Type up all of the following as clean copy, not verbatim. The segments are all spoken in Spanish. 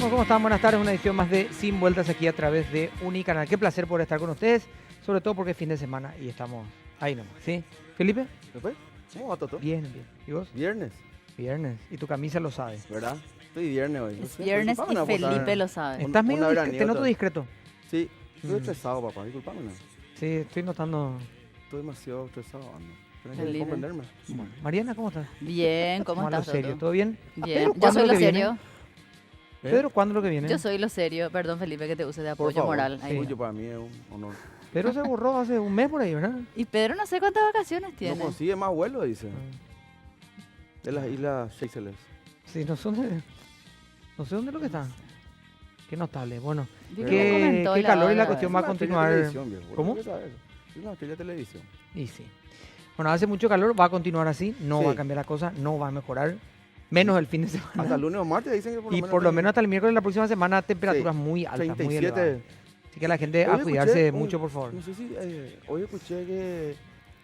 amigos, ¿cómo están? Buenas tardes, una edición más de Sin Vueltas aquí a través de Unicanal. Qué placer poder estar con ustedes, sobre todo porque es fin de semana y estamos ahí nomás, ¿sí? ¿Felipe? ¿Qué fue? ¿Cómo va, Toto? Bien, bien. ¿Y vos? Viernes, Viernes. Y tu camisa lo sabe. ¿verdad? Estoy viernes hoy. Es viernes y Felipe lo sabe. Estás medio una discreto, te noto veraniega. discreto. Sí, estoy estresado, papá. Disculpame, no. Sí, estoy notando. Estoy demasiado estresado, ando. Tienes que Felipe. comprenderme. Bueno, Mariana, ¿cómo estás? Bien, ¿cómo Vamos a estás, lo serio, Toto? ¿todo bien? Bien. Pedro, Yo ¿cuándo soy lo lo que viene? serio. ¿Eh? Pedro, ¿cuándo lo que viene? Yo soy lo serio. Perdón, Felipe, que te use de Por apoyo favor. moral. Ahí. Sí. Uy, para mí es un honor. Pedro se borró hace un mes por ahí, ¿verdad? Y Pedro no sé cuántas vacaciones No tiene. consigue más vuelo, dice. De las Islas Seychelles. Sí, no sé dónde es lo que está. Qué notable. Bueno, Vi que qué- me comentó qué la calor y la otra cuestión vez. va a Es una estrella de continuar. televisión, viejo. ¿Cómo? ¿Qué sabes? Es una estrella de televisión. Y sí. Bueno, hace mucho calor, va a continuar así, no Sí. va a cambiar la cosa, no va a mejorar, menos el fin de Hasta semana. el lunes o martes dicen que Y por lo menos hasta el miércoles de la próxima semana, temperaturas Sí, muy altas, muy 37. elevadas. Así que la gente a Hoy cuidarse escuché mucho, por favor. No sé si hoy escuché que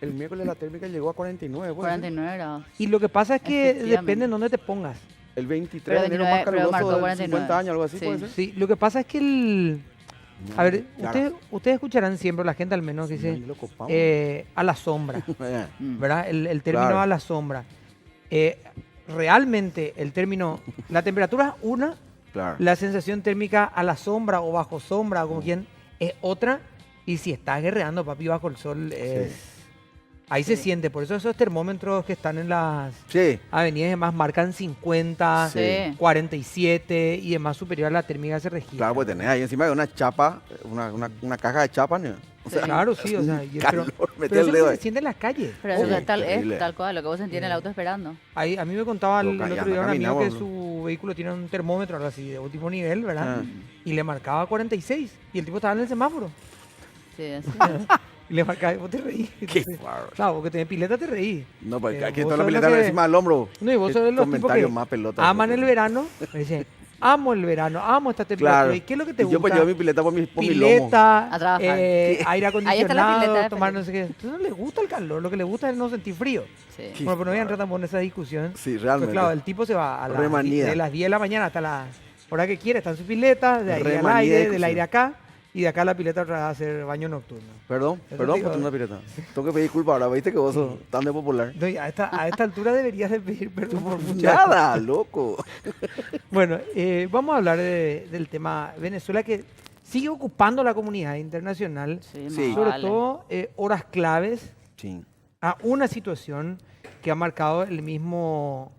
el miércoles la térmica llegó a 49. ¿puede ser? 49 grados. Y lo que pasa es que Efectivamente. depende en dónde te pongas. El 23 Pero de enero 29, más pero caluroso marcó de 49. 50 años, algo así, Sí. ¿puede ser? Sí, lo que pasa es que A ver, Claro. ustedes escucharán siempre, la gente al menos que Ahí dice lo copamos. a la sombra, Mm. ¿verdad? El término Claro. a la sombra. Realmente el término, la temperatura es una, Claro. la sensación térmica a la sombra o bajo sombra, como quien, es otra. Y si estás guerreando, papi, bajo el sol, ahí se siente. Por eso esos termómetros que están en las Sí, avenidas y demás marcan 50, Sí. 47 y demás superior a la térmica se registra. claro, pues tenés ahí encima de una chapa, una caja de chapas, ¿no? O sea, Claro, sí, o sea, calor, meté pero el eso dedo no ahí. se siente en las calles. Pero eso Sí, es terrible. tal cual, lo que vos sentís en el auto esperando. Ahí, a mí me contaba el Loca, ya otro no día un amigo que caminamos, su vehículo tiene un termómetro algo así de último nivel, ¿verdad? Ah. Y le marcaba 46 y el tipo estaba en el semáforo. Sí, así. Y le marcaba y vos te reís. Qué Entonces, bárbaro. claro, vos que tenés pileta te reís. No, pues Eh, aquí vos toda la sos lo pileta que- encima del hombro. No, y vos Qué sos de los tipos comentario que más pelota. aman el verano. Me dicen, amo el verano, amo esta temperatura. Claro. ¿Y qué es lo que te Y yo pues gusta? llevo mi pileta por mi lomo. Pileta, A trabajar. aire Ahí está la acondicionado, pileta de tomar Felipe. no sé qué. Entonces no les gusta el calor, lo que les gusta es no sentir frío. Sí. Qué Bueno, pero no voy a entrar bárbaro. tampoco en esa discusión. Sí, Pues realmente. claro, el tipo se va a Remanida. de las 10 de la mañana hasta la hora que quiere, está en su pileta, de ahí al Remanida aire, de del cocina. aire acá, y de acá a la pileta otra vez a hacer baño nocturno. Perdón, Eso perdón digo. por tener una pileta. Tengo que pedir disculpas ahora, ¿viste que vos sos tan de popular? No, y a esta altura deberías de pedir perdón por muchas Nada, loco. Bueno, vamos a hablar del tema Venezuela que sigue ocupando la comunidad internacional, Sí, Sí. más sobre vale. todo horas claves Sí. a una situación que ha marcado el mismo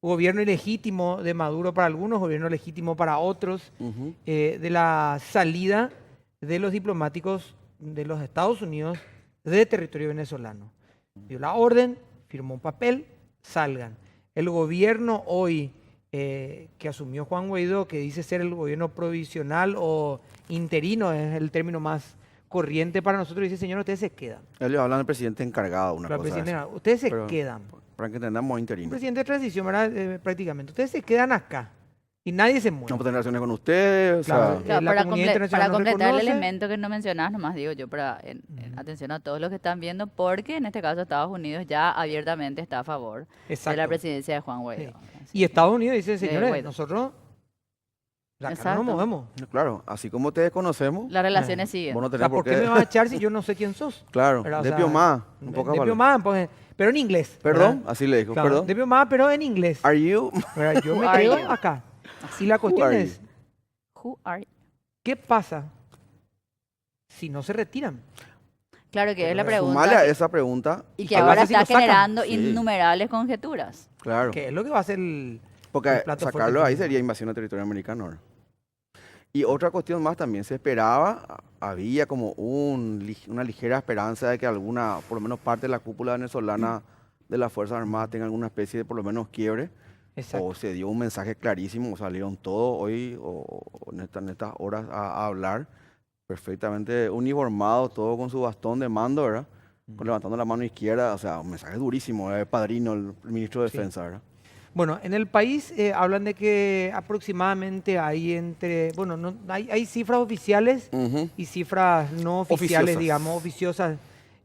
gobierno ilegítimo de Maduro para algunos, gobierno legítimo para otros, Ujú. de la salida de los diplomáticos de los Estados Unidos de territorio venezolano. Dio la orden, firmó un papel, salgan. El gobierno hoy que asumió Juan Guaidó, que dice ser el gobierno provisional o interino, es el término más corriente para nosotros, dice, señor, ustedes se quedan. Ellos hablan del presidente encargado, una Claro, cosa presidente, así. ustedes se Pero- quedan. Para que entendamos Un interino. presidente de transición, ¿verdad? Prácticamente. Ustedes se quedan acá y nadie se mueve. No puedo tener relaciones con ustedes, o Claro, sea, Claro, la para, comunidad internacional para no completar el reconoce. elemento que no mencionás, nomás digo yo, atención a todos los que están viendo, porque en este caso Estados Unidos ya abiertamente está a favor de la Exacto. presidencia de Juan Guaidó. Sí. Así Y Estados Unidos dice, señores, Guaidó. nosotros de acá no Exacto. nos movemos. claro, así como te desconocemos, las relaciones siguen. vos no O tenés sea, por ¿por qué qué. me vas a echar si yo no sé quién sos? Claro, ¿Verdad? O de sea, Piomá, un poco de vale. Piomá, pues, pero en inglés. Perdón, ¿verdad? así le dijo, Claro, perdón. de Piomá, pero en inglés. Are you? ¿Verdad? Yo me Who are quedo you? acá. Y la cuestión are es, Who are you? ¿qué pasa si no se retiran? Claro que es la Pero pregunta Sumale a que- esa pregunta. y que Hablas ahora si lo está sacan. generando Sí. innumerables conjeturas. Claro. ¿Qué es lo que va a hacer el Porque plato sacarlo fuerte ahí final? sería invasión de territorio americano, ¿no? Y otra cuestión más también se esperaba, había como una ligera esperanza de que alguna, por lo menos parte de la cúpula venezolana de las Fuerzas Armadas tenga alguna especie de por lo menos quiebre. Exacto. O se dio un mensaje clarísimo, salieron todos hoy o en estas horas a hablar perfectamente uniformados, todo con su bastón de mando, ¿verdad? Con levantando la mano izquierda, o sea, un mensaje durísimo, padrino, el ministro de Sí. Defensa, ¿verdad? Bueno, en el país hablan de que aproximadamente hay entre, bueno, no, hay cifras oficiales Ujú. y cifras no oficiales, Oficiosas. digamos, oficiosas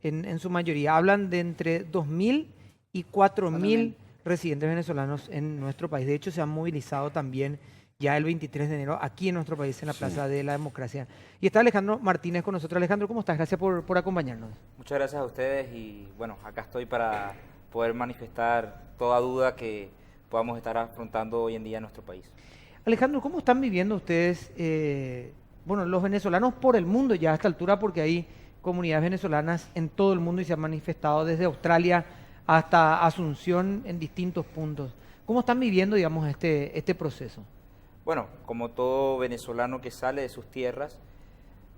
en su mayoría. Hablan de entre 2.000 y 4.000 residentes venezolanos en nuestro país. De hecho, se han movilizado también ya el 23 de enero aquí en nuestro país, en la Plaza de la Democracia. Y está Alejandro Martínez con nosotros. Alejandro, ¿cómo estás? Gracias por acompañarnos. Muchas gracias a ustedes y bueno, acá estoy para poder manifestar toda duda que podamos estar afrontando hoy en día en nuestro país. Alejandro, ¿cómo están viviendo ustedes, los venezolanos por el mundo ya a esta altura? Porque hay comunidades venezolanas en todo el mundo y se han manifestado desde Australia hasta Asunción en distintos puntos. ¿Cómo están viviendo, digamos, este proceso? Bueno, como todo venezolano que sale de sus tierras,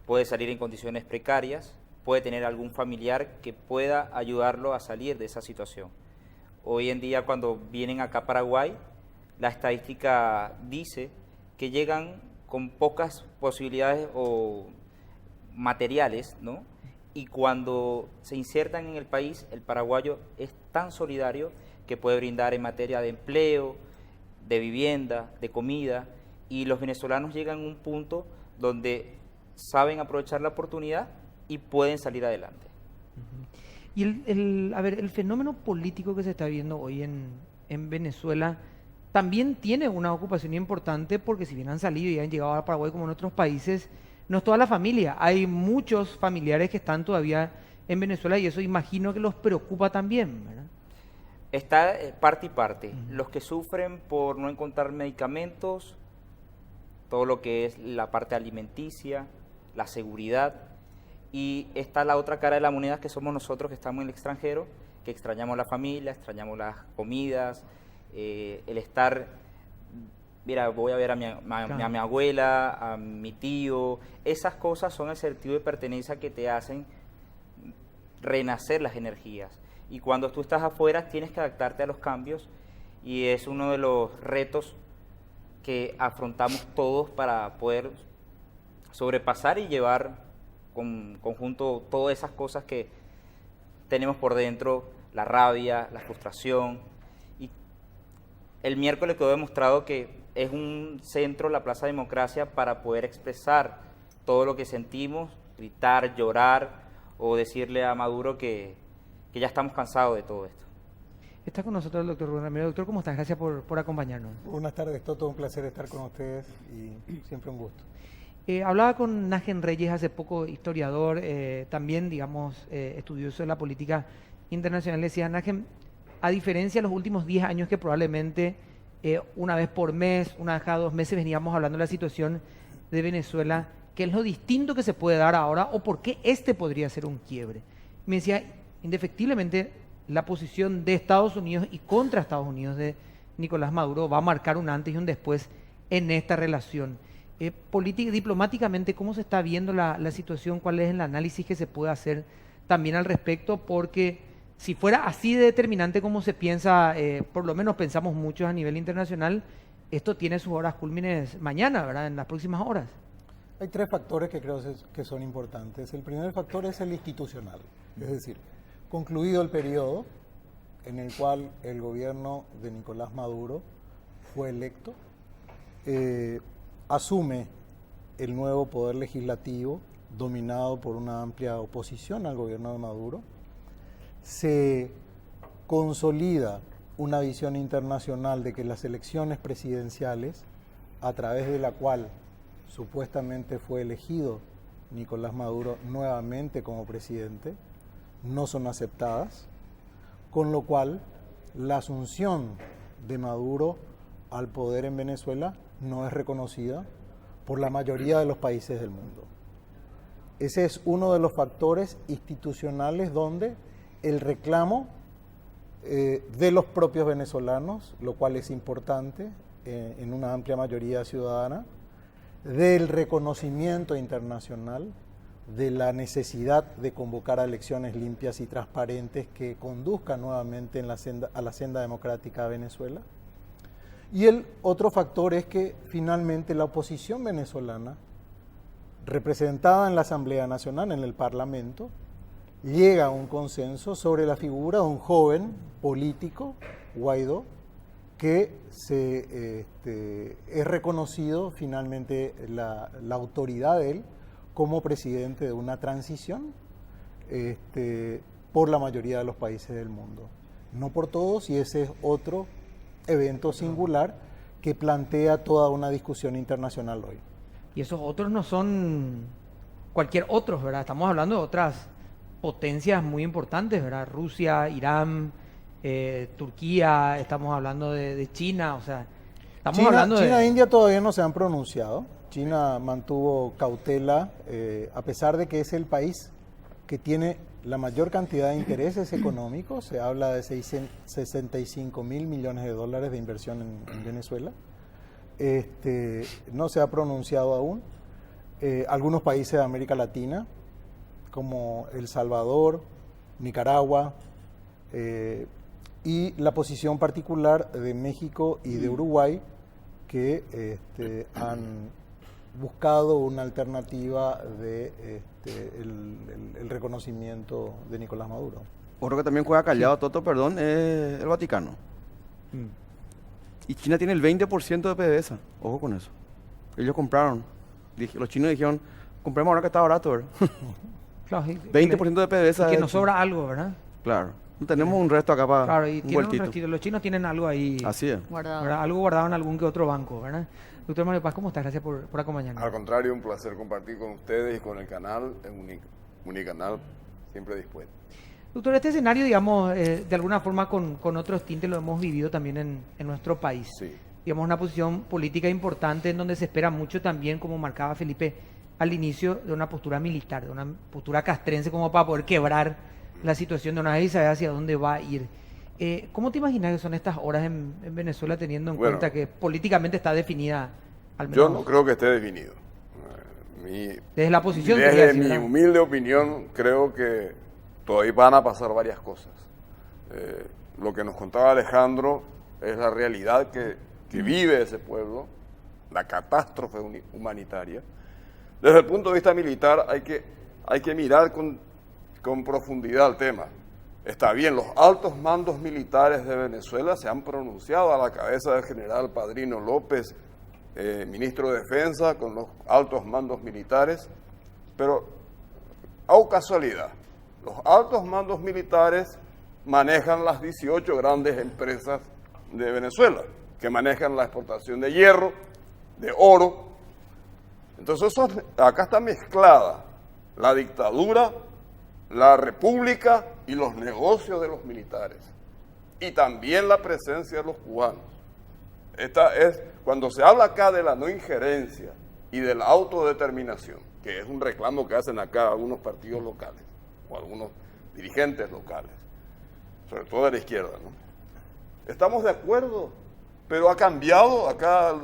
puede salir en condiciones precarias, puede tener algún familiar que pueda ayudarlo a salir de esa situación. Hoy en día, cuando vienen acá a Paraguay, la estadística dice que llegan con pocas posibilidades o materiales, ¿no? Y cuando se insertan en el país, el paraguayo es tan solidario que puede brindar en materia de empleo, de vivienda, de comida, y los venezolanos llegan a un punto donde saben aprovechar la oportunidad y pueden salir adelante. Y el fenómeno político que se está viendo hoy en Venezuela también tiene una ocupación importante, porque si bien han salido y han llegado a Paraguay como en otros países, no es toda la familia. Hay muchos familiares que están todavía en Venezuela y eso imagino que los preocupa también, ¿verdad? Está parte y parte. Los que sufren por no encontrar medicamentos, todo lo que es la parte alimenticia, la seguridad, y está la otra cara de la moneda, que somos nosotros que estamos en el extranjero, que extrañamos la familia, extrañamos las comidas, el estar, mira, voy a ver a mi abuela, a mi tío. Esas cosas son el sentido de pertenencia que te hacen renacer las energías. Y cuando tú estás afuera tienes que adaptarte a los cambios, y es uno de los retos que afrontamos todos para poder sobrepasar y llevar con conjunto todas esas cosas que tenemos por dentro, la rabia, la frustración. Y el miércoles quedó demostrado que es un centro, la Plaza Democracia, para poder expresar todo lo que sentimos, gritar, llorar o decirle a Maduro que ya estamos cansados de todo esto. Está con nosotros el doctor Rubén Ramírez. Doctor, ¿cómo estás? Gracias por acompañarnos. Buenas tardes, todo un placer estar con ustedes y siempre un gusto. Hablaba con Nagen Reyes hace poco, historiador, también, digamos, estudioso de la política internacional. Decía, Nagen, a diferencia de los últimos 10 años que probablemente una vez por mes, una vez cada 2 meses veníamos hablando de la situación de Venezuela, ¿qué es lo distinto que se puede dar ahora o por qué este podría ser un quiebre? Me decía, indefectiblemente, la posición de Estados Unidos y contra Estados Unidos de Nicolás Maduro va a marcar un antes y un después en esta relación. Diplomáticamente, ¿cómo se está viendo la situación? ¿Cuál es el análisis que se puede hacer también al respecto? Porque si fuera así de determinante como se piensa, por lo menos pensamos muchos a nivel internacional, esto tiene sus horas cúlmines mañana, ¿verdad? En las próximas horas. Hay 3 factores que creo que son importantes. El primer factor es el institucional, es decir, concluido el periodo en el cual el gobierno de Nicolás Maduro fue electo, asume el nuevo poder legislativo dominado por una amplia oposición al gobierno de Maduro, se consolida una visión internacional de que las elecciones presidenciales, a través de la cual supuestamente fue elegido Nicolás Maduro nuevamente como presidente, no son aceptadas, con lo cual la asunción de Maduro al poder en Venezuela no es reconocida por la mayoría de los países del mundo. Ese es uno de los factores institucionales donde el reclamo de los propios venezolanos, lo cual es importante en una amplia mayoría ciudadana, del reconocimiento internacional, de la necesidad de convocar a elecciones limpias y transparentes que conduzcan nuevamente a la senda democrática de Venezuela. Y el otro factor es que finalmente la oposición venezolana, representada en la Asamblea Nacional, en el Parlamento, llega a un consenso sobre la figura de un joven político, Guaidó, que es reconocido finalmente la autoridad de él como presidente de una transición por la mayoría de los países del mundo. No por todos, y ese es otro evento singular que plantea toda una discusión internacional hoy. Y esos otros no son cualquier otros, ¿verdad? Estamos hablando de otras potencias muy importantes, ¿verdad? Rusia, Irán, Turquía, estamos hablando de China, o sea, estamos hablando China de... e India todavía no se han pronunciado. China mantuvo cautela, a pesar de que es el país que tiene la mayor cantidad de intereses económicos. Se habla de 65 mil millones de dólares de inversión en Venezuela. No se ha pronunciado aún. Algunos países de América Latina, como El Salvador, Nicaragua, y la posición particular de México y de Uruguay, que han buscado una alternativa de el reconocimiento de Nicolás Maduro. Otro que también juega callado, Toto, perdón, es el Vaticano. Mm. Y China tiene el 20% de PDVSA. Ojo con eso. Ellos compraron. Los chinos dijeron, compremos ahora que está barato, ¿verdad? Claro, y 20% de PDVSA. que nos sobra algo, ¿verdad? Claro. No tenemos un resto acá para Claro, y un tienen un vueltito. restito. Los chinos tienen algo ahí, Así es. Guardado. ¿verdad? Algo guardado en algún que otro banco, ¿verdad? Doctor Mario Paz, ¿cómo estás? Gracias por acompañarnos. Al contrario, un placer compartir con ustedes y con el canal, en Unicanal, siempre dispuesto. Doctor, este escenario, digamos, de alguna forma con otros tintes lo hemos vivido también en nuestro país. Sí. Digamos, una posición política importante en donde se espera mucho también, como marcaba Felipe al inicio, de una postura militar, de una postura castrense como para poder quebrar la situación de una vez y saber hacia dónde va a ir. ¿Cómo te imaginas que son estas horas en Venezuela teniendo en Bueno, cuenta que políticamente está definida al menos Yo no creo que esté definido. desde la posición? quería Desde decir, mi ¿verdad? humilde opinión, creo que todavía van a pasar varias cosas. Lo que nos contaba Alejandro es la realidad que vive ese pueblo, la catástrofe humanitaria. Desde el punto de vista militar hay que mirar con profundidad el tema. Está bien, los altos mandos militares de Venezuela se han pronunciado a la cabeza del general Padrino López, ministro de Defensa, con los altos mandos militares, pero a casualidad, los altos mandos militares manejan las 18 grandes empresas de Venezuela, que manejan la exportación de hierro, de oro. Entonces acá está mezclada la dictadura, la república y los negocios de los militares. Y también la presencia de los cubanos. Esta es, cuando se habla acá de la no injerencia y de la autodeterminación, que es un reclamo que hacen acá algunos partidos locales, o algunos dirigentes locales, sobre todo de la izquierda, ¿no? Estamos de acuerdo, pero ha cambiado, acá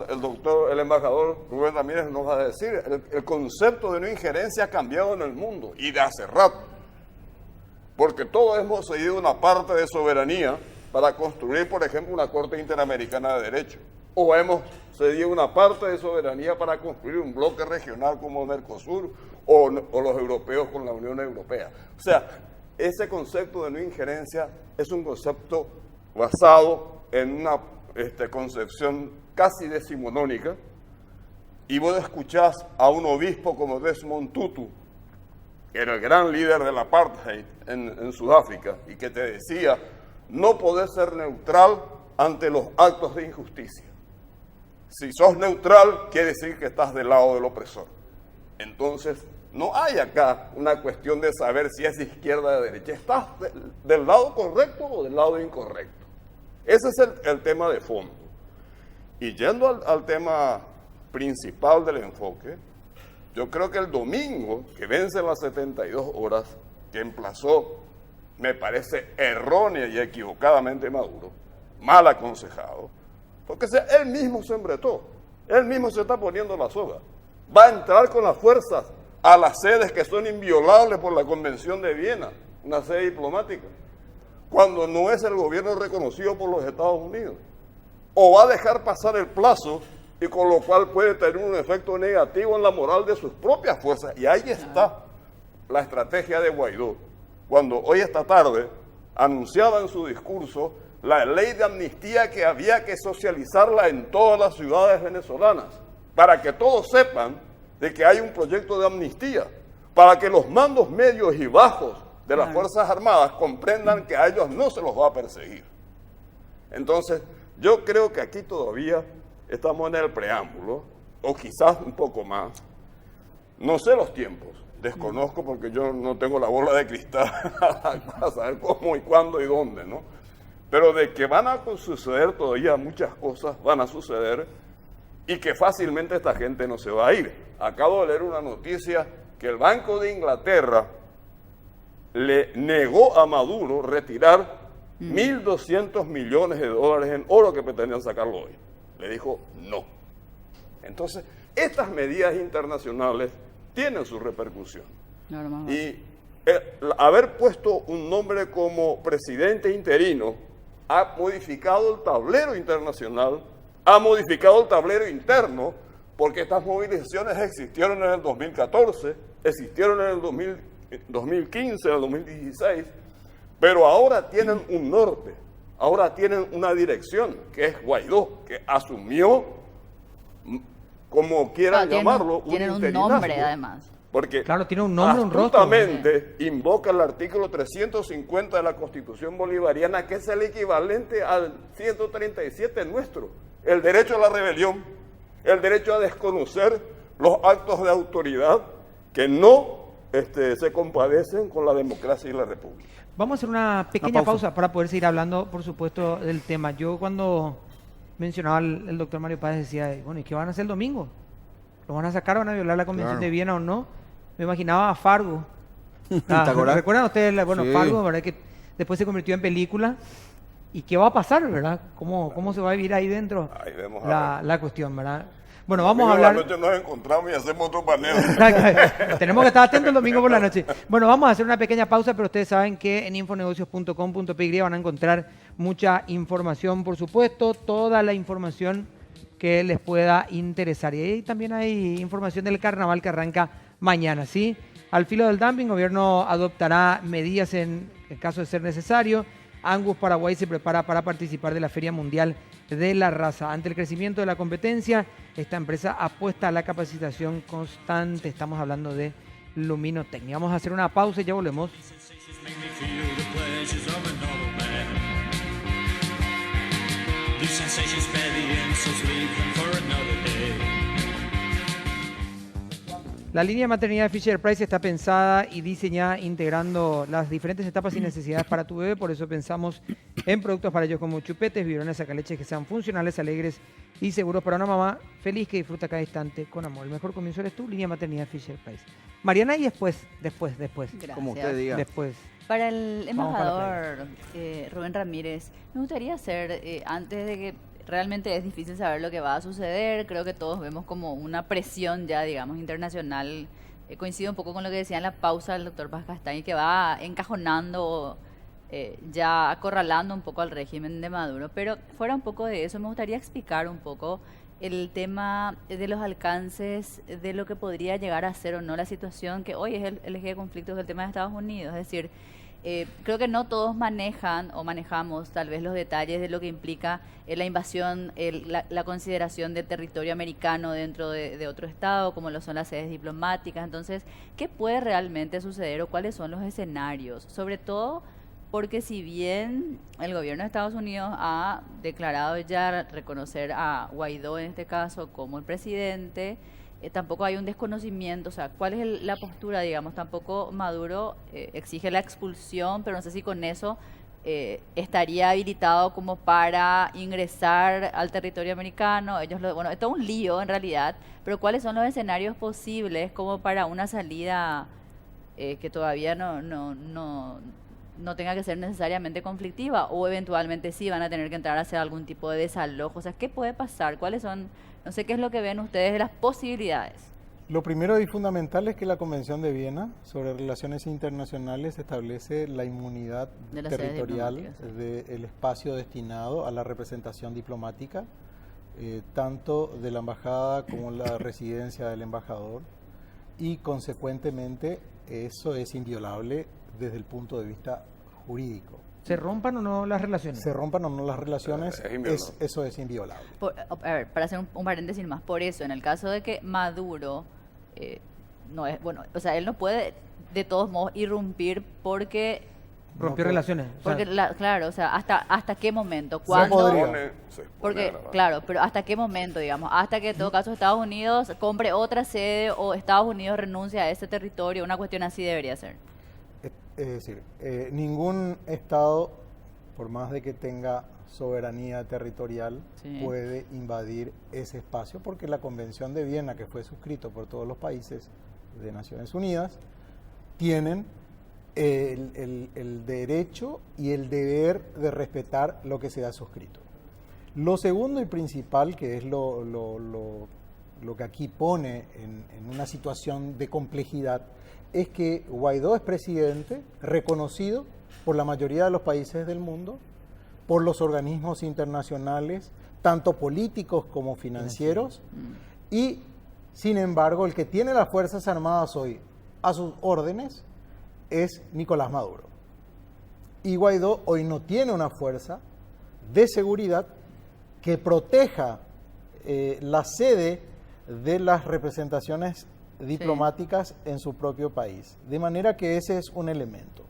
el embajador Rubén Ramírez nos va a decir, el concepto de no injerencia ha cambiado en el mundo, y de hace rato, porque todos hemos cedido una parte de soberanía para construir, por ejemplo, una Corte Interamericana de Derecho, o hemos cedido una parte de soberanía para construir un bloque regional como Mercosur, o los europeos con la Unión Europea. O sea, ese concepto de no injerencia es un concepto basado en una concepción casi decimonónica, y vos escuchás a un obispo como Desmond Tutu, que era el gran líder del apartheid en Sudáfrica, y que te decía, no podés ser neutral ante los actos de injusticia. Si sos neutral, quiere decir que estás del lado del opresor. Entonces, no hay acá una cuestión de saber si es de izquierda o de derecha. ¿Estás del lado correcto o del lado incorrecto? Ese es el tema de fondo. Y yendo al tema principal del enfoque, yo creo que el domingo, que vence las 72 horas, que emplazó, me parece errónea y equivocadamente Maduro, mal aconsejado, porque él mismo se embretó, él mismo se está poniendo la soga. Va a entrar con las fuerzas a las sedes que son inviolables por la Convención de Viena, una sede diplomática, cuando no es el gobierno reconocido por los Estados Unidos. O va a dejar pasar el plazo, y con lo cual puede tener un efecto negativo en la moral de sus propias fuerzas. Y ahí está la estrategia de Guaidó, cuando hoy esta tarde anunciaba en su discurso la ley de amnistía, que había que socializarla en todas las ciudades venezolanas, para que todos sepan de que hay un proyecto de amnistía, para que los mandos medios y bajos de las Fuerzas Armadas comprendan que a ellos no se los va a perseguir. Entonces, yo creo que aquí todavía estamos en el preámbulo, o quizás un poco más. No sé los tiempos, desconozco porque yo no tengo la bola de cristal para saber cómo y cuándo y dónde, ¿no? Pero de que van a suceder todavía muchas cosas, van a suceder, y que fácilmente esta gente no se va a ir. Acabo de leer una noticia que el Banco de Inglaterra le negó a Maduro retirar 1.200 millones de dólares en oro que pretendían sacarlo hoy. Le dijo no. Entonces, estas medidas internacionales tienen su repercusión. Normal. Y haber puesto un nombre como presidente interino ha modificado el tablero internacional, ha modificado el tablero interno, porque estas movilizaciones existieron en el 2014, existieron en el 2015, en el 2016, pero ahora tienen un norte, ahora tienen una dirección, que es Guaidó, que asumió, como quieran llamarlo, tienen un interinazgo. nombre además. Porque Claro, tiene un nombre, un rostro. astutamente invoca el artículo 350 de la Constitución Bolivariana, que es el equivalente al 137 nuestro. El derecho a la rebelión, el derecho a desconocer los actos de autoridad que no se compadecen con la democracia y la república. Vamos a hacer una pequeña pausa para poder seguir hablando, por supuesto, del tema. Yo cuando mencionaba el doctor Mario Páez decía, bueno, ¿y qué van a hacer el domingo? ¿Lo van a sacar? ¿Van a violar la Convención de Viena o no? Me imaginaba a Fargo. ¿Te acuerdas? ¿Recuerdan ustedes? Bueno, Sí. Fargo, ¿verdad? Que después se convirtió en película. ¿Y qué va a pasar, verdad? ¿Cómo se va a vivir ahí dentro? Ahí vemos a ver. La cuestión, ¿verdad? Bueno, vamos a Domingo hablar... por la noche nos encontramos y hacemos otro panel. Tenemos que estar atentos el domingo por la noche. Bueno, vamos a hacer una pequeña pausa, pero ustedes saben que en infonegocios.com.py van a encontrar mucha información, por supuesto, toda la información que les pueda interesar. Y ahí también hay información del carnaval que arranca mañana, ¿sí? Al filo del dumping, el gobierno adoptará medidas en caso de ser necesario. Angus Paraguay se prepara para participar de la Feria Mundial de la Raza. Ante el crecimiento de la competencia, esta empresa apuesta a la capacitación constante. Estamos hablando de Luminotecnia. Vamos a hacer una pausa y ya volvemos. La línea de maternidad de Fisher Price está pensada y diseñada integrando las diferentes etapas y necesidades para tu bebé. Por eso pensamos en productos para ellos como chupetes, biberones, sacaleches que sean funcionales, alegres y seguros para una mamá feliz que disfruta cada instante con amor. El mejor comienzo eres tú, línea de maternidad Fisher Price. Mariana, y después. Gracias. Como usted diga. Después. Para el Vamos para la embajador Rubén Ramírez, me gustaría hacer, antes de que realmente es difícil saber lo que va a suceder, creo que todos vemos como una presión ya, digamos, internacional. Coincido un poco con lo que decía en la pausa el doctor Paz Castaño, que va encajonando, ya acorralando un poco al régimen de Maduro. Pero fuera un poco de eso, me gustaría explicar un poco el tema de los alcances de lo que podría llegar a ser o no la situación que hoy es el eje de conflictos del tema de Estados Unidos. Es decir, creo que no todos manejan o manejamos tal vez los detalles de lo que implica la invasión, la consideración del territorio americano dentro de otro estado, como lo son las sedes diplomáticas. Entonces, ¿qué puede realmente suceder o cuáles son los escenarios? Sobre todo porque si bien el gobierno de Estados Unidos ha declarado ya reconocer a Guaidó en este caso como el presidente, tampoco hay un desconocimiento, o sea, ¿cuál es la postura, digamos? Tampoco Maduro exige la expulsión, pero no sé si con eso estaría habilitado como para ingresar al territorio americano. Bueno, es todo un lío en realidad, pero ¿cuáles son los escenarios posibles como para una salida que todavía no tenga que ser necesariamente conflictiva, o eventualmente sí van a tener que entrar a hacer algún tipo de desalojo? O sea, ¿qué puede pasar? ¿Cuáles son, no sé qué es lo que ven ustedes de las posibilidades? Lo primero y fundamental es que la Convención de Viena sobre Relaciones Internacionales establece la inmunidad De las sedes territorial diplomáticas, del espacio destinado a la representación diplomática, tanto de la embajada como la residencia del embajador, y consecuentemente eso es inviolable desde el punto de vista jurídico. ¿Se rompan o no las relaciones? Se rompan o no las relaciones, Es inviolable. eso es inviolable. A ver, para hacer un paréntesis más, por eso, en el caso de que Maduro no es, bueno, o sea, él no puede de todos modos irrumpir porque rompió No, relaciones. O sea, Porque, claro, o sea, ¿hasta qué momento? Se ¿Cuándo? podría. se expone Porque, a la- claro, pero ¿hasta qué momento, digamos? Hasta que en todo caso Estados Unidos compre otra sede o Estados Unidos renuncie a ese territorio, una cuestión así debería ser. Es decir, ningún Estado, por más de que tenga soberanía territorial, Sí. puede invadir ese espacio, porque la Convención de Viena, que fue suscrito por todos los países de Naciones Unidas, tienen el derecho y el deber de respetar lo que se ha suscrito. Lo segundo y principal, que es lo que aquí pone en una situación de complejidad, es que Guaidó es presidente reconocido por la mayoría de los países del mundo, por los organismos internacionales, tanto políticos como financieros, y sin embargo el que tiene las Fuerzas Armadas hoy a sus órdenes es Nicolás Maduro. Y Guaidó hoy no tiene una fuerza de seguridad que proteja la sede de las representaciones diplomáticas en su propio país. De manera que ese es un elemento.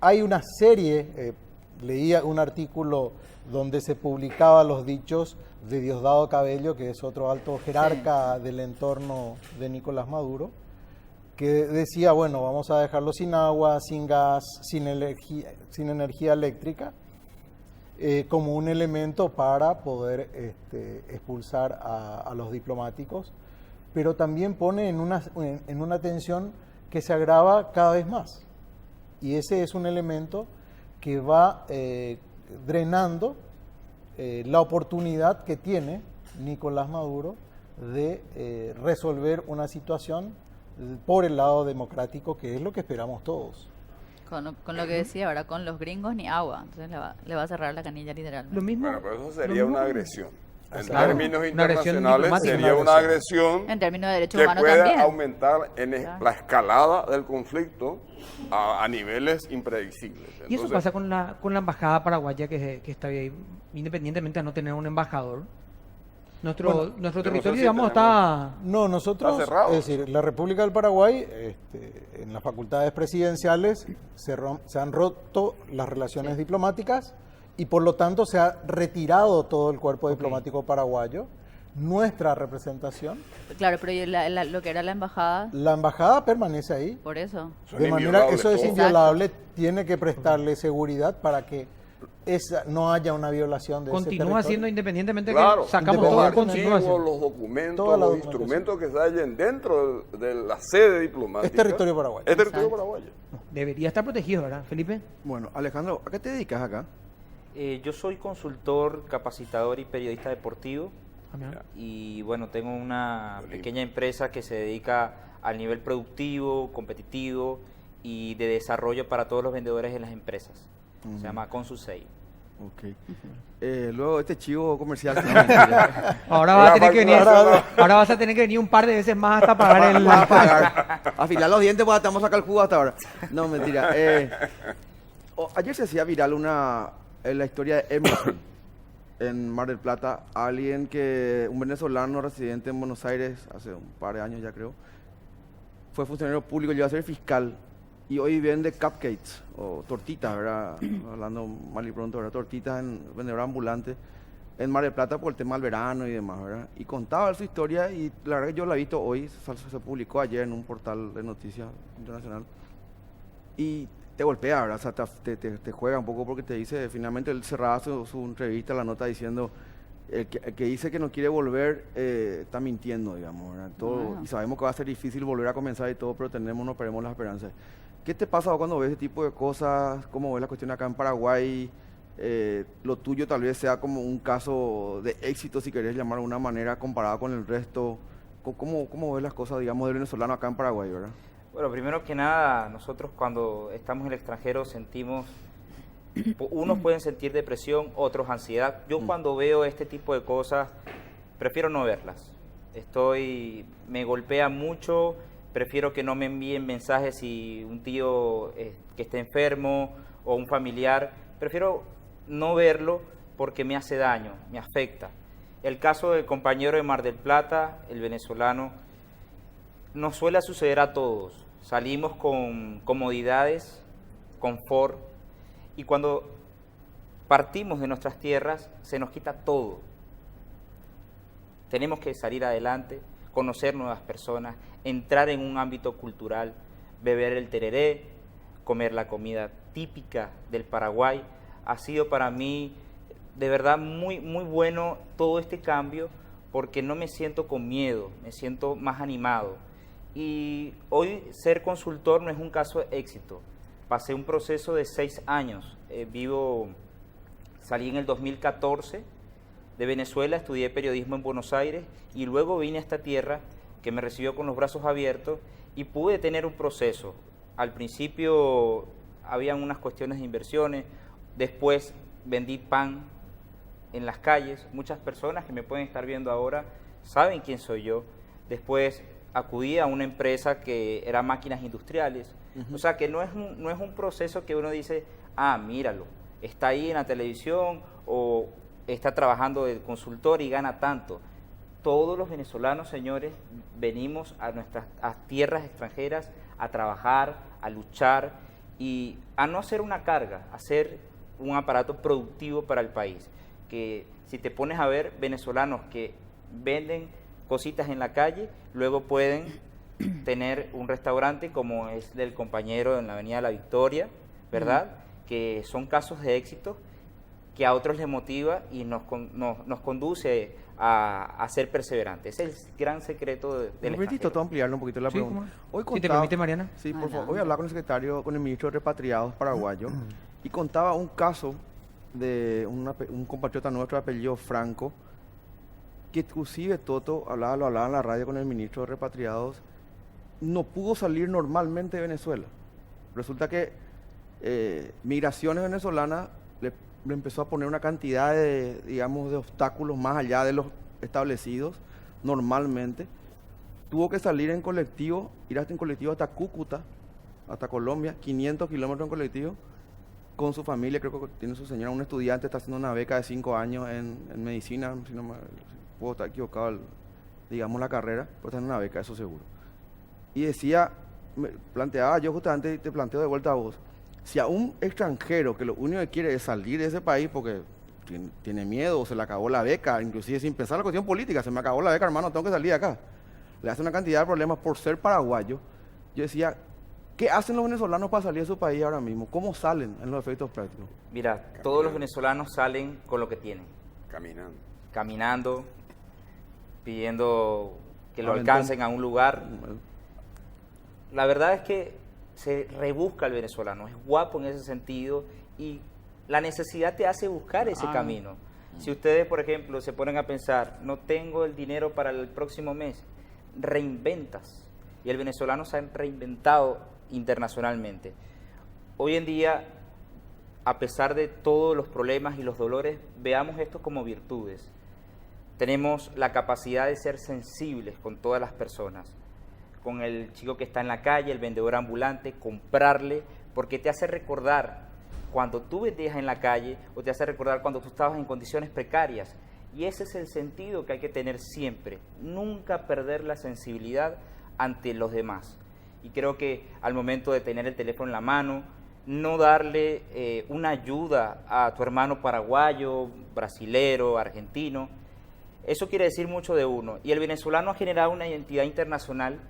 Hay una serie, leía un artículo donde se publicaba los dichos de Diosdado Cabello, que es otro alto jerarca del entorno de Nicolás Maduro, que decía, bueno, vamos a dejarlo sin agua, sin gas, sin energía eléctrica, como un elemento para poder expulsar a los diplomáticos, pero también pone en una tensión que se agrava cada vez más. Y ese es un elemento que va drenando la oportunidad que tiene Nicolás Maduro de resolver una situación por el lado democrático, que es lo que esperamos todos. Con lo que decía ahora, con los gringos ni agua. Entonces le va a cerrar la canilla lo literalmente. mismo. Bueno, pero eso lo sería mismo- una agresión. En Claro, términos una agresión internacionales diplomática. sería una agresión En términos de derechos que humanos puede también. aumentar en Claro. la escalada del conflicto a niveles impredecibles. Y eso Entonces, pasa con la embajada paraguaya que está ahí, independientemente de no tener un embajador. Nuestro yo no territorio, sé si digamos, tenemos- está... No, nosotros, Está cerrado. es decir, la República del Paraguay, en las facultades presidenciales se han roto las relaciones diplomáticas y por lo tanto se ha retirado todo el cuerpo diplomático paraguayo, nuestra representación. Claro, pero ¿y lo que era la embajada? La embajada permanece ahí, Por eso. son de manera inviolables eso es todos. inviolable, tiene que prestarle seguridad para que no haya una violación de ese Continúa territorio. siendo independientemente Claro, que sacamos los todo, independientemente- continúa archivos, siendo. los documentos, Toda la los documentación. instrumentos que se hallen dentro de la sede diplomática. Es territorio paraguayo. Es territorio Exacto. paraguayo. Debería estar protegido, ¿verdad, Felipe? Bueno, Alejandro, ¿a qué te dedicas acá? Yo soy consultor, capacitador y periodista deportivo. Ah, mira. Y bueno, tengo una Qué lindo. pequeña empresa que se dedica al nivel productivo, competitivo y de desarrollo para todos los vendedores en las empresas. Se llama Consusei. Ok. Luego este chivo comercial. No, mentira. Ahora vas a tener que venir, facturación. ahora vas a tener que venir un par de veces más hasta pagar el... Vas a pagar. Afilar los dientes porque te vamos a sacar el jugo hasta ahora. No, mentira. Ayer se hacía viral la historia de Emerson en Mar del Plata. Un venezolano residente en Buenos Aires, hace un par de años ya creo, fue funcionario público, llegó a ser fiscal y hoy vende cupcakes o tortitas, ¿verdad? Hablando mal y pronto, ¿verdad? Tortitas en vendedor ambulante en Mar del Plata por el tema del verano y demás, ¿verdad? Y contaba su historia y la verdad que yo la he visto hoy, se publicó ayer en un portal de noticias internacional y te golpea, ¿verdad? O sea, te juega un poco porque te dice, finalmente él cerraba su entrevista, la nota diciendo, el que dice que no quiere volver está mintiendo, digamos, ¿verdad? Todo, Ah. y sabemos que va a ser difícil volver a comenzar y todo, pero no perdemos las esperanzas. ¿Qué te pasa cuando ves ese tipo de cosas? ¿Cómo ves la cuestión acá en Paraguay? Lo tuyo tal vez sea como un caso de éxito, si querés llamar de una manera, comparada con el resto. ¿Cómo ves las cosas, digamos, del venezolano acá en Paraguay, verdad? Bueno, primero que nada, nosotros cuando estamos en el extranjero sentimos, unos pueden sentir depresión, otros ansiedad. Yo cuando veo este tipo de cosas, prefiero no verlas. Me golpea mucho, prefiero que no me envíen mensajes si un tío que esté enfermo o un familiar, prefiero no verlo porque me hace daño, me afecta. El caso del compañero de Mar del Plata, el venezolano, nos suele suceder a todos. Salimos con comodidades, confort, y cuando partimos de nuestras tierras se nos quita todo. Tenemos que salir adelante, conocer nuevas personas, entrar en un ámbito cultural, beber el tereré, comer la comida típica del Paraguay. Ha sido para mí de verdad muy bueno todo este cambio, porque no me siento con miedo, me siento más animado. Y hoy ser consultor no es un caso de éxito. Pasé un proceso de 6 años. Salí en el 2014 de Venezuela, estudié periodismo en Buenos Aires y luego vine a esta tierra que me recibió con los brazos abiertos y pude tener un proceso. Al principio habían unas cuestiones de inversiones, después vendí pan en las calles. Muchas personas que me pueden estar viendo ahora saben quién soy yo. Después acudí a una empresa que era máquinas industriales. O sea que no es un proceso que uno dice, míralo, está ahí en la televisión o está trabajando de consultor y gana tanto. Todos los venezolanos, señores, venimos a nuestras tierras extranjeras a trabajar, a luchar y a no hacer una carga, a ser un aparato productivo para el país. Que si te pones a ver, venezolanos que venden cositas en la calle, luego pueden tener un restaurante como es del compañero en la Avenida La Victoria, ¿verdad? Que son casos de éxito que a otros les motiva y nos conduce a ser perseverantes. Ese es el gran secreto del ¿Me permitiste ampliarle un poquito la Sí, pregunta? ¿cómo no? Si te permite, Mariana. Sí, por favor. Hoy hablaba con el secretario, con el ministro de Repatriados paraguayo, y contaba un caso de un compatriota nuestro de apellido Franco, que inclusive Toto lo hablaba en la radio con el ministro de Repatriados, no pudo salir normalmente de Venezuela. Resulta que Migraciones venezolanas le empezó a poner una cantidad de, digamos, de obstáculos más allá de los establecidos normalmente. Tuvo que salir en colectivo, ir en colectivo hasta Cúcuta, hasta Colombia, 500 kilómetros en colectivo, con su familia. Creo que tiene su señora, un estudiante, está haciendo una beca de 5 años en medicina, si no puedo estar equivocado, digamos, la carrera, pero está en una beca, eso seguro. Y decía, planteaba yo justamente, te planteo de vuelta a vos, si a un extranjero que lo único que quiere es salir de ese país porque tiene miedo o se le acabó la beca, inclusive sin pensar la cuestión política, se me acabó la beca, hermano, tengo que salir de acá, le hace una cantidad de problemas por ser paraguayo. Yo decía, ¿qué hacen los venezolanos para salir de su país ahora mismo? ¿Cómo salen en los efectos prácticos? Mira, todos los venezolanos salen con lo que tienen. Caminando, pidiendo que lo alcancen a un lugar. La verdad es que se rebusca el venezolano, es guapo en ese sentido y la necesidad te hace buscar ese camino. Si ustedes, por ejemplo, se ponen a pensar, no tengo el dinero para el próximo mes, reinventas. Y el venezolano se ha reinventado internacionalmente. Hoy en día, a pesar de todos los problemas y los dolores, veamos esto como virtudes. Tenemos la capacidad de ser sensibles con todas las personas, con el chico que está en la calle, el vendedor ambulante, comprarle, porque te hace recordar cuando tú vendías en la calle o te hace recordar cuando tú estabas en condiciones precarias. Y ese es el sentido que hay que tener siempre, nunca perder la sensibilidad ante los demás. Y creo que al momento de tener el teléfono en la mano, no darle una ayuda a tu hermano paraguayo, brasilero, argentino, eso quiere decir mucho de uno. Y el venezolano ha generado una identidad internacional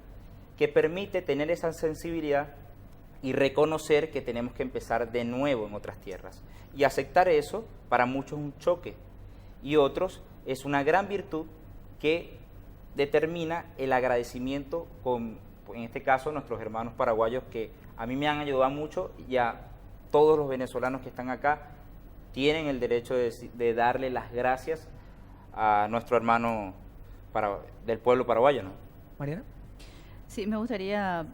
que permite tener esa sensibilidad y reconocer que tenemos que empezar de nuevo en otras tierras. Y aceptar eso, para muchos es un choque, y otros es una gran virtud que determina el agradecimiento con, en este caso, nuestros hermanos paraguayos, que a mí me han ayudado mucho, y a todos los venezolanos que están acá tienen el derecho de darle las gracias a nuestro hermano del pueblo paraguayo, ¿no? Mariana. Sí, me gustaría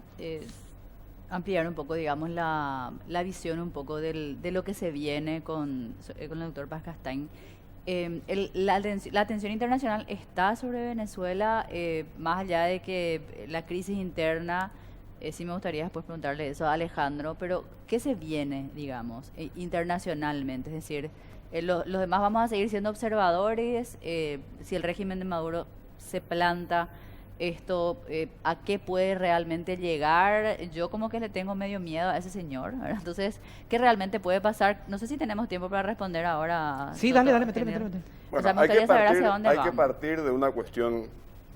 ampliar un poco, digamos, la visión un poco de lo que se viene con el doctor Paz Castaing. La atención internacional está sobre Venezuela, más allá de que la crisis interna, sí me gustaría después preguntarle eso a Alejandro, pero ¿qué se viene, digamos, internacionalmente? Es decir, los demás vamos a seguir siendo observadores, si el régimen de Maduro se planta, esto, a qué puede realmente llegar. Yo como que le tengo medio miedo a ese señor, ¿verdad? Entonces, ¿qué realmente puede pasar? No sé si tenemos tiempo para responder ahora. Sí, Toto, dale, métele. Ingeniero. Bueno, O sea, me gustaría saber hacia dónde hay va. que partir de una cuestión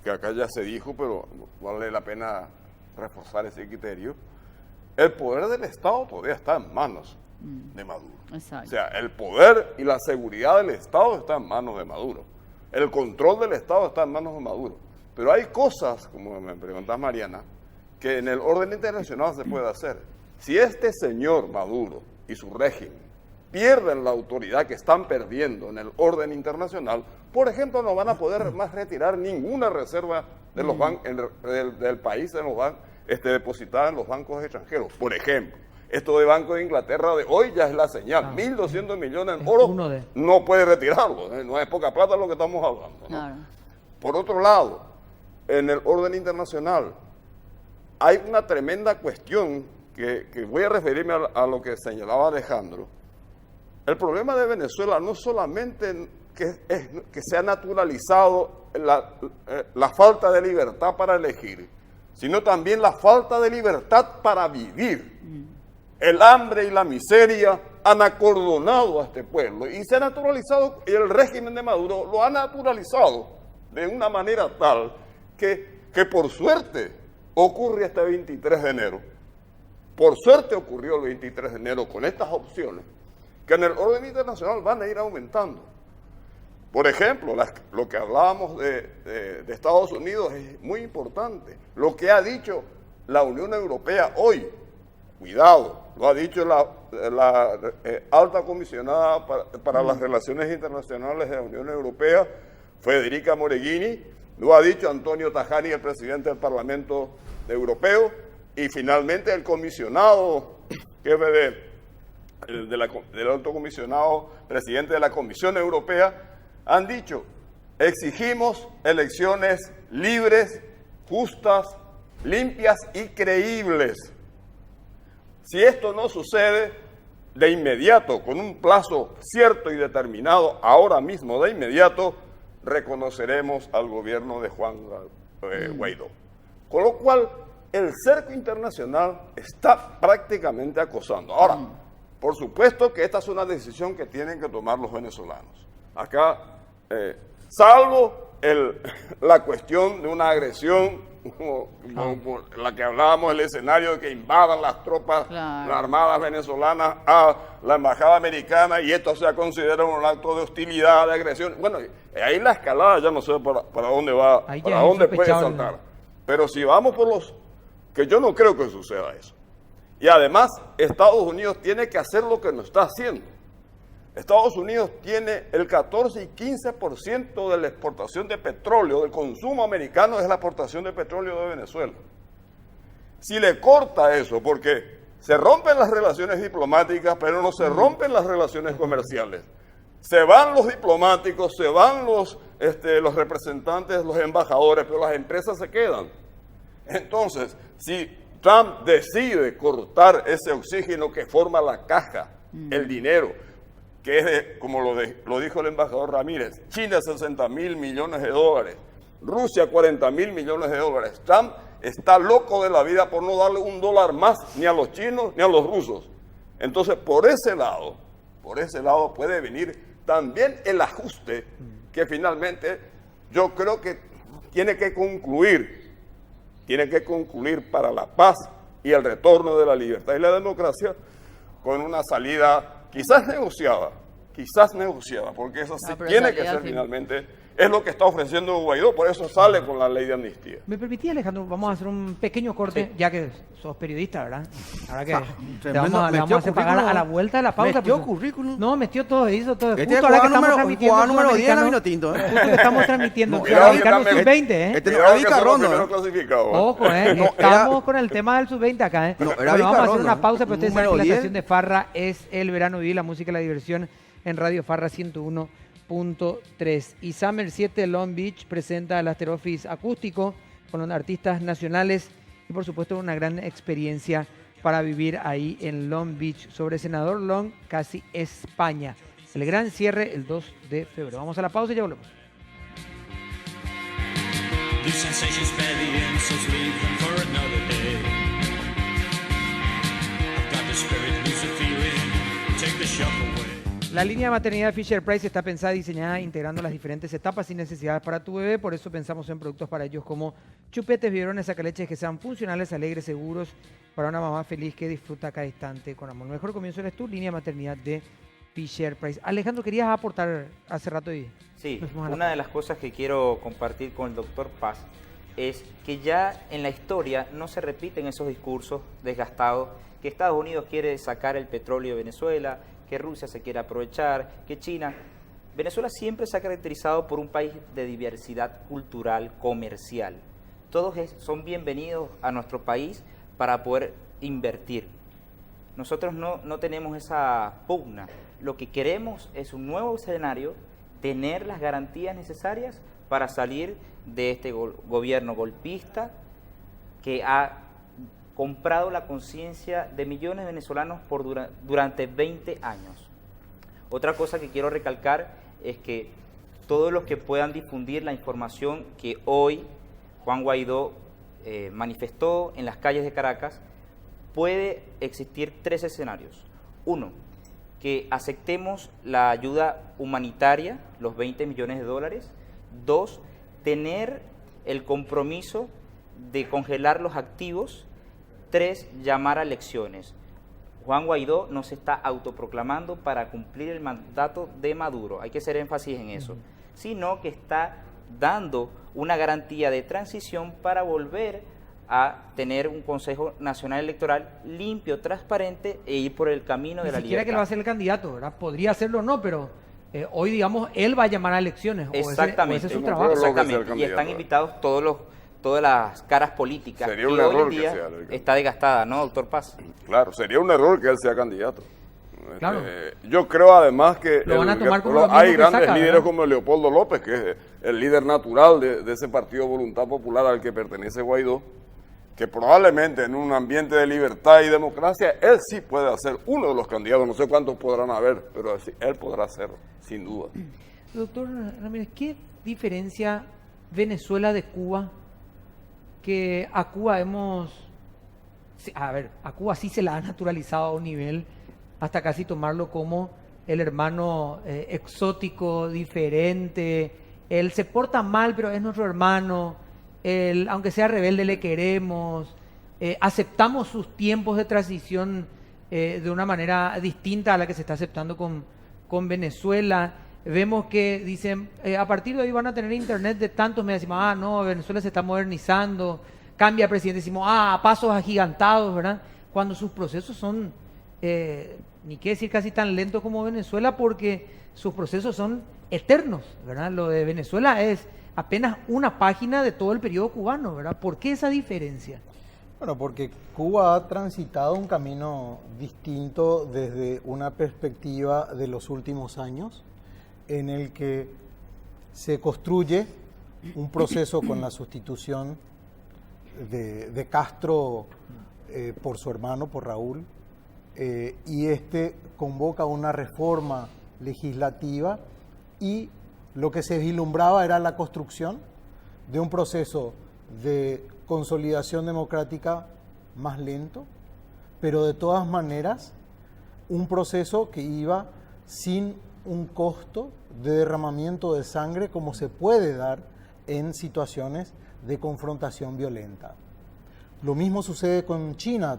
que acá ya se dijo, pero vale la pena reforzar ese criterio. El poder del Estado todavía está en manos de Maduro. Exacto. O sea, el poder y la seguridad del Estado está en manos de Maduro. El control del Estado está en manos de Maduro. Pero hay cosas, como me preguntás, Mariana, que en el orden internacional se puede hacer. Si este señor Maduro y su régimen pierden la autoridad que están perdiendo en el orden internacional, por ejemplo, no van a poder más retirar ninguna reserva de los del país depositada en los bancos extranjeros. Por ejemplo, esto de Banco de Inglaterra de hoy ya es la señal. 1.200 millones en Es oro uno de- no puede retirarlo. No es poca plata lo que estamos hablando, ¿no? Claro. Por otro lado, en el orden internacional, hay una tremenda cuestión que voy a referirme a lo que señalaba Alejandro. El problema de Venezuela no solamente que se ha naturalizado la falta de libertad para elegir, sino también la falta de libertad para vivir. El hambre y la miseria han acordonado a este pueblo y se ha naturalizado, y el régimen de Maduro lo ha naturalizado de una manera tal que por suerte ocurre este 23 de enero. Por suerte ocurrió el 23 de enero con estas opciones que en el orden internacional van a ir aumentando. Por ejemplo, lo que hablábamos de Estados Unidos es muy importante. Lo que ha dicho la Unión Europea hoy, cuidado, lo ha dicho la alta comisionada para las relaciones internacionales de la Unión Europea, Federica Moreghini, lo ha dicho Antonio Tajani, el presidente del Parlamento Europeo, y finalmente el comisionado, jefe del alto comisionado, presidente de la Comisión Europea, han dicho: exigimos elecciones libres, justas, limpias y creíbles. Si esto no sucede de inmediato, con un plazo cierto y determinado, ahora mismo de inmediato, reconoceremos al gobierno de Juan Guaidó. Con lo cual, el cerco internacional está prácticamente acosando. Ahora, por supuesto que esta es una decisión que tienen que tomar los venezolanos. Acá, salvo la cuestión de una agresión, como la que hablábamos, el escenario de que invadan las tropas, Claro. las armadas venezolanas a la embajada americana, y esto se considera un acto de hostilidad, de agresión. Bueno, ahí la escalada ya no sé para dónde va, Ahí ya para es dónde puede insospechable. saltar. Pero si vamos por que yo no creo que suceda eso. Y además, Estados Unidos tiene que hacer lo que no está haciendo. Estados Unidos tiene el 14 y 15% de la exportación de petróleo, del consumo americano es la exportación de petróleo de Venezuela. Si le corta eso, porque se rompen las relaciones diplomáticas, pero no se rompen las relaciones comerciales. Se van los diplomáticos, se van los representantes, los embajadores, pero las empresas se quedan. Entonces, si Trump decide cortar ese oxígeno que forma la caja, el dinero, que es como lo dijo el embajador Ramírez, China 60.000 millones de dólares, Rusia 40.000 millones de dólares. Trump está loco de la vida por no darle un dólar más ni a los chinos ni a los rusos. Entonces, por ese lado puede venir también el ajuste que finalmente yo creo que tiene que concluir para la paz y el retorno de la libertad y la democracia con una salida quizás negociada, porque eso sí No, pero tiene que salida ser sí. finalmente, es lo que está ofreciendo Guaidó, por eso sale con la ley de amnistía. ¿Me permitís, Alejandro? Vamos a hacer un pequeño corte, ya que sos periodista, ¿verdad? Ahora que le vamos a metió hacer pagar currículum. a la vuelta de la pausa. Metió pues. currículum. No, metió todo, hizo todo. Este Justo es ahora que jugador estamos número- transmitiendo jugador número 10 en la Sudamericano, Vinotinto, ¿eh? justo que estamos transmitiendo No, Sudamericano cuidado que Sub-20, ¿eh? Este no Cuidado era que son los Vicarrondo, primeros ¿eh? clasificados. Ojo, No, estamos era- con el tema del Sub-20 acá, ¿eh? No, era Bueno, vamos a hacer Vicarrondo, una pausa, pero ustedes saben que la número estación 10. de Farra es el verano vivir, la música y la diversión en Radio Farra 101.3. Y Summer 7 Long Beach presenta el After Office acústico con los artistas nacionales y por supuesto una gran experiencia para vivir ahí en Long Beach, sobre Senador Long, casi España. El gran cierre el 2 de febrero. Vamos a la pausa y ya volvemos. sensations spare the insults, leave them for another day. I've got the spirit, lose the feeling, take the shock away. La línea de maternidad Fisher Price está pensada y diseñada integrando las diferentes etapas y necesidades para tu bebé, por eso pensamos en productos para ellos como chupetes, biberones, sacaleches que sean funcionales, alegres, seguros, para una mamá feliz que disfruta cada instante con amor. El mejor comienzo eres tú, línea de maternidad de Fisher Price. Alejandro, querías aportar hace rato y... Sí, nos fuimos a la una de las cosas que quiero compartir con el doctor Paz es que ya en la historia no se repiten esos discursos desgastados, que Estados Unidos quiere sacar el petróleo de Venezuela, que Rusia se quiere aprovechar, que China... Venezuela siempre se ha caracterizado por un país de diversidad cultural, comercial. Todos son bienvenidos a nuestro país para poder invertir. Nosotros no tenemos esa pugna. Lo que queremos es un nuevo escenario, tener las garantías necesarias para salir de este gobierno golpista que ha comprado la conciencia de millones de venezolanos durante 20 años. Otra cosa que quiero recalcar es que todos los que puedan difundir la información que hoy Juan Guaidó manifestó en las calles de Caracas, puede existir 3 escenarios. 1, que aceptemos la ayuda humanitaria, los 20 millones de dólares. 2, tener el compromiso de congelar los activos. 3, llamar a elecciones. Juan Guaidó no se está autoproclamando para cumplir el mandato de Maduro, hay que hacer énfasis en eso, sino que está dando una garantía de transición para volver a tener un Consejo Nacional Electoral limpio, transparente e ir por el camino de la Ni siquiera libertad. que lo va a hacer el candidato, ¿verdad? Podría hacerlo o no, pero hoy, digamos, él va a llamar a elecciones. Exactamente, O ese es su No trabajo. creo que sea el exactamente. Y candidato. están invitados todas las caras políticas. Sería que un hoy error en que día sea el candidato. está desgastada, ¿no, doctor Paz? Claro, sería un error que él sea candidato. Claro. Yo creo además que Lo van a tomar como lo mismo hay que grandes saca, líderes ¿verdad? como Leopoldo López, que es el líder natural de ese partido Voluntad Popular al que pertenece Guaidó, que probablemente en un ambiente de libertad y democracia, él sí puede ser uno de los candidatos. No sé cuántos podrán haber, pero él podrá ser, sin duda. Doctor Ramírez, ¿qué diferencia Venezuela de Cuba? Que a Cuba a Cuba sí se la ha naturalizado a un nivel hasta casi tomarlo como el hermano exótico, diferente. Él se porta mal, pero es nuestro hermano. Él, aunque sea rebelde, le queremos. Aceptamos sus tiempos de transición de una manera distinta a la que se está aceptando con Venezuela. Vemos que dicen, a partir de hoy van a tener internet de tantos meses. Decimos, no, Venezuela se está modernizando. Cambia presidente, decimos, a pasos agigantados, ¿verdad? Cuando sus procesos son, ni qué decir, casi tan lentos como Venezuela, porque sus procesos son eternos, ¿verdad? Lo de Venezuela es apenas una página de todo el periodo cubano, ¿verdad? ¿Por qué esa diferencia? Bueno, porque Cuba ha transitado un camino distinto desde una perspectiva de los últimos años, en el que se construye un proceso con la sustitución de Castro por su hermano, por Raúl, y este convoca una reforma legislativa y lo que se vislumbraba era la construcción de un proceso de consolidación democrática más lento, pero de todas maneras un proceso que iba sin un costo de derramamiento de sangre como se puede dar en situaciones de confrontación violenta. Lo mismo sucede con China.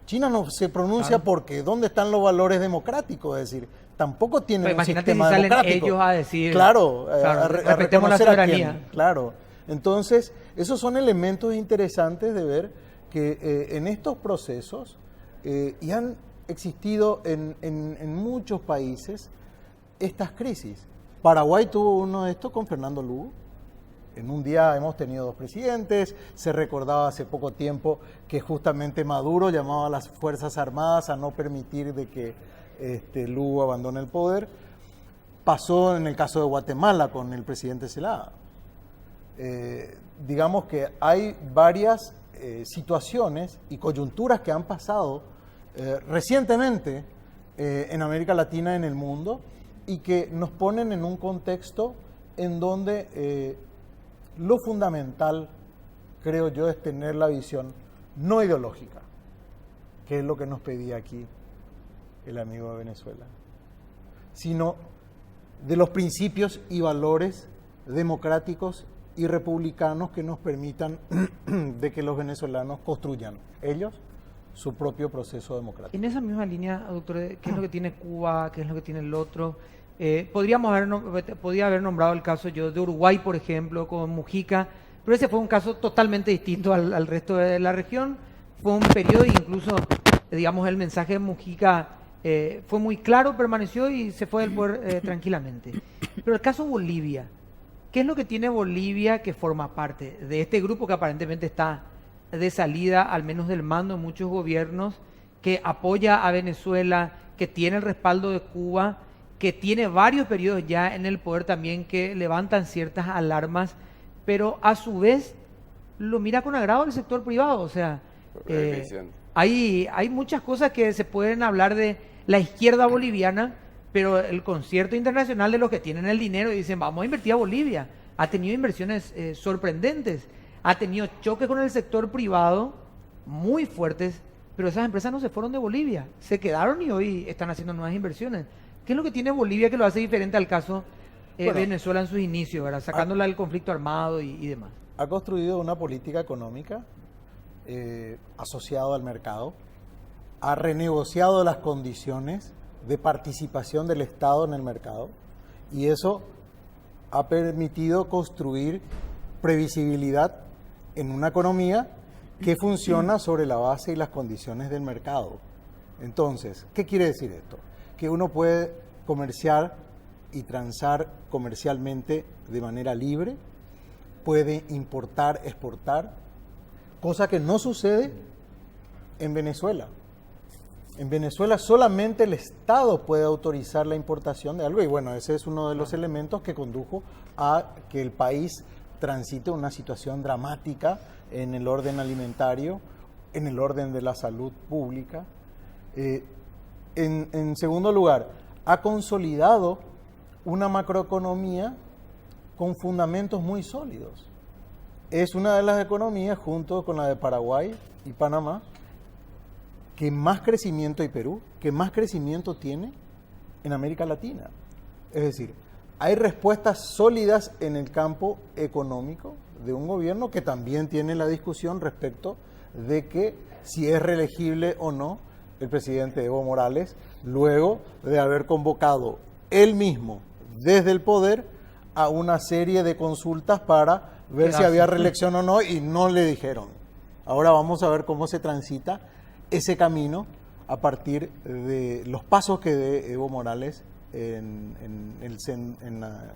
China no se pronuncia porque ¿dónde están los valores democráticos? Es decir, tampoco tiene Pues un imagínate sistema si salen democrático. ellos a decir, claro, respetemos la reconocer a quién. soberanía. Claro. Entonces, esos son elementos interesantes de ver que en estos procesos, y han existido en muchos países, estas crisis. Paraguay tuvo uno de estos con Fernando Lugo. En un día hemos tenido 2 presidentes. Se recordaba hace poco tiempo que justamente Maduro llamaba a las Fuerzas Armadas a no permitir de que Lugo abandone el poder. Pasó en el caso de Guatemala con el presidente Zelaya. Digamos que hay varias situaciones y coyunturas que han pasado recientemente en América Latina, en el mundo, y que nos ponen en un contexto en donde Lo fundamental, creo yo, es tener la visión no ideológica, que es lo que nos pedía aquí el amigo de Venezuela, sino de los principios y valores democráticos y republicanos que nos permitan de que los venezolanos construyan ellos su propio proceso democrático. En esa misma línea, doctor, ¿qué es lo que tiene Cuba? ¿Qué es lo que tiene el otro? Podría haber nombrado el caso yo de Uruguay, por ejemplo, con Mujica, pero ese fue un caso totalmente distinto al resto de la región. Fue un periodo, incluso, digamos, el mensaje de Mujica fue muy claro, permaneció y se fue del poder tranquilamente. Pero el caso Bolivia, ¿qué es lo que tiene Bolivia que forma parte de este grupo que aparentemente está de salida, al menos del mando de muchos gobiernos, que apoya a Venezuela, que tiene el respaldo de Cuba, que tiene varios periodos ya en el poder también que levantan ciertas alarmas, pero a su vez lo mira con agrado el sector privado? O sea, hay muchas cosas que se pueden hablar de la izquierda boliviana, pero el concierto internacional de los que tienen el dinero y dicen vamos a invertir a Bolivia, ha tenido inversiones sorprendentes, ha tenido choques con el sector privado muy fuertes, pero esas empresas no se fueron de Bolivia, se quedaron y hoy están haciendo nuevas inversiones. ¿Qué es lo que tiene Bolivia que lo hace diferente al caso Venezuela en sus inicios, ¿verdad? Sacándola del conflicto armado y demás? Ha construido una política económica asociada al mercado, ha renegociado las condiciones de participación del Estado en el mercado y eso ha permitido construir previsibilidad en una economía que funciona sobre la base y las condiciones del mercado. Entonces, ¿qué quiere decir esto? Que uno puede comerciar y transar comercialmente de manera libre, puede importar, exportar, cosa que no sucede en Venezuela. En Venezuela solamente el Estado puede autorizar la importación de algo y bueno, ese es uno de los elementos que condujo a que el país transite una situación dramática en el orden alimentario, en el orden de la salud pública. En segundo lugar, ha consolidado una macroeconomía con fundamentos muy sólidos. Es una de las economías, junto con la de Paraguay y Panamá, que más crecimiento, y Perú, que más crecimiento tiene en América Latina. Es decir, hay respuestas sólidas en el campo económico de un gobierno que también tiene la discusión respecto de que si es reelegible o no el presidente Evo Morales, luego de haber convocado él mismo desde el poder a una serie de consultas para ver si había reelección o no y no le dijeron. Ahora vamos a ver cómo se transita ese camino a partir de los pasos que dé Evo Morales en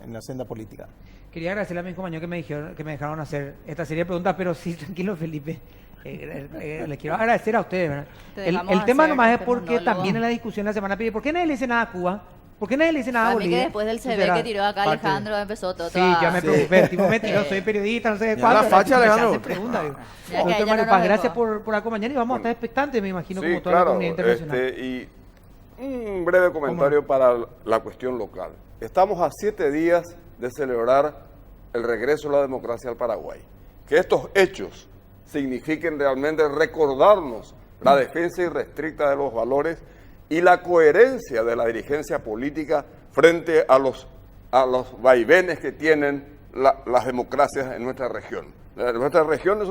la senda política. Quería agradecerle a mis compañeros que me dejaron hacer esta serie de preguntas, pero sí, tranquilo, Felipe. Les quiero agradecer a ustedes, ¿verdad? El tema nomás es porque también en la discusión la semana pasada, ¿por qué nadie le dice nada a Cuba? ¿Por qué nadie le dice nada a Para mí Bolivia? que después del CV que tiró acá Alejandro empezó todo. Sí, ya me preocupé, el tipo me tiró, soy periodista, no sé Ya cuánto. la facha, Alejandro. Ya no nos Gracias vemos. por acompañar y vamos a estar expectantes, me imagino, Sí, como toda la claro, comunidad internacional. y un breve comentario para la cuestión local. Estamos a 7 días de celebrar el regreso a la democracia al Paraguay. Que estos hechos signifiquen realmente recordarnos la defensa irrestricta de los valores y la coherencia de la dirigencia política frente a los vaivenes que tienen las democracias en nuestra región. Nuestras regiones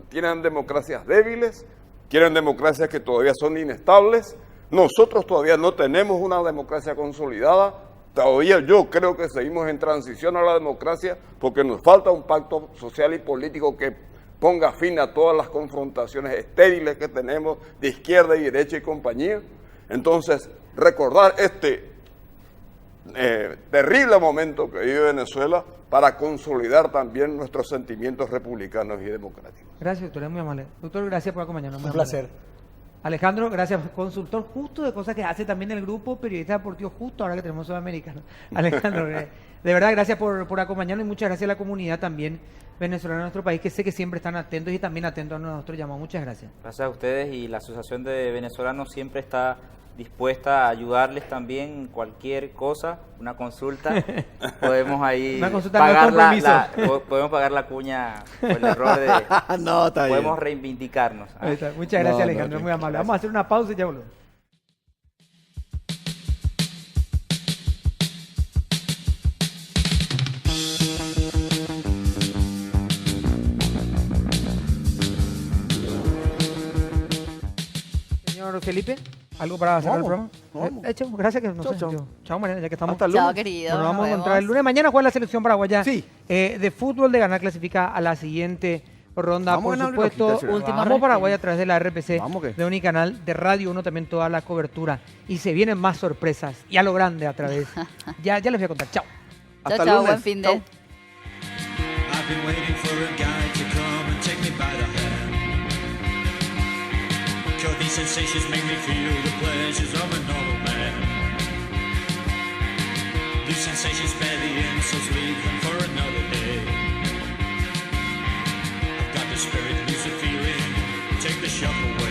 tienen democracias débiles, tienen democracias que todavía son inestables. Nosotros todavía no tenemos una democracia consolidada. Todavía yo creo que seguimos en transición a la democracia porque nos falta un pacto social y político que ponga fin a todas las confrontaciones estériles que tenemos de izquierda y derecha y compañía. Entonces, recordar este terrible momento que vive Venezuela para consolidar también nuestros sentimientos republicanos y democráticos. Gracias, doctor, es muy amable. Doctor, gracias por acompañarnos. Un placer. Alejandro, gracias, consultor justo de cosas que hace también el grupo Periodista Deportivo, justo ahora que tenemos Sudamericano. Alejandro, de verdad, gracias por acompañarnos y muchas gracias a la comunidad también venezolana de nuestro país, que sé que siempre están atentos y también atentos a nuestro llamado. Muchas gracias. Gracias a ustedes y la Asociación de Venezolanos siempre está dispuesta a ayudarles también, cualquier cosa, una consulta, podemos ahí Una consulta, no es pagar compromiso. podemos pagar la cuña por el error de... No, está bien. podemos reivindicarnos. Ahí está. Muchas gracias, No, Alejandro, no, muy amable. gracias. Vamos a hacer una pausa y ya volvemos. Señor Felipe, ¿algo para cerrar el Vamos, programa? vamos. Chau, gracias que nos Chau, sentimos. Chao, Mariana, ya que estamos. Hasta el Chao, lunes. querido. Bueno, vamos a nos encontrar el vemos. lunes. Mañana juega la selección paraguaya Sí. de fútbol de ganar clasifica a la siguiente ronda. Vamos Por a ganar supuesto, una hojita, Último vamos rating. Paraguay a través de la RPC, Vamos que. de Unicanal, de Radio 1 también toda la cobertura. Y se vienen más sorpresas y a lo grande a través. ya les voy a contar. Chao. Hasta Chao, el chao, lunes. buen fin de. Chau. I've been waiting for a guy to come and take me by the hand. 'Cause these sensations make me feel the pleasures of a normal man. These sensations bear the insults, leave them for another day. I've got the spirit, lose the feeling, take the shock away.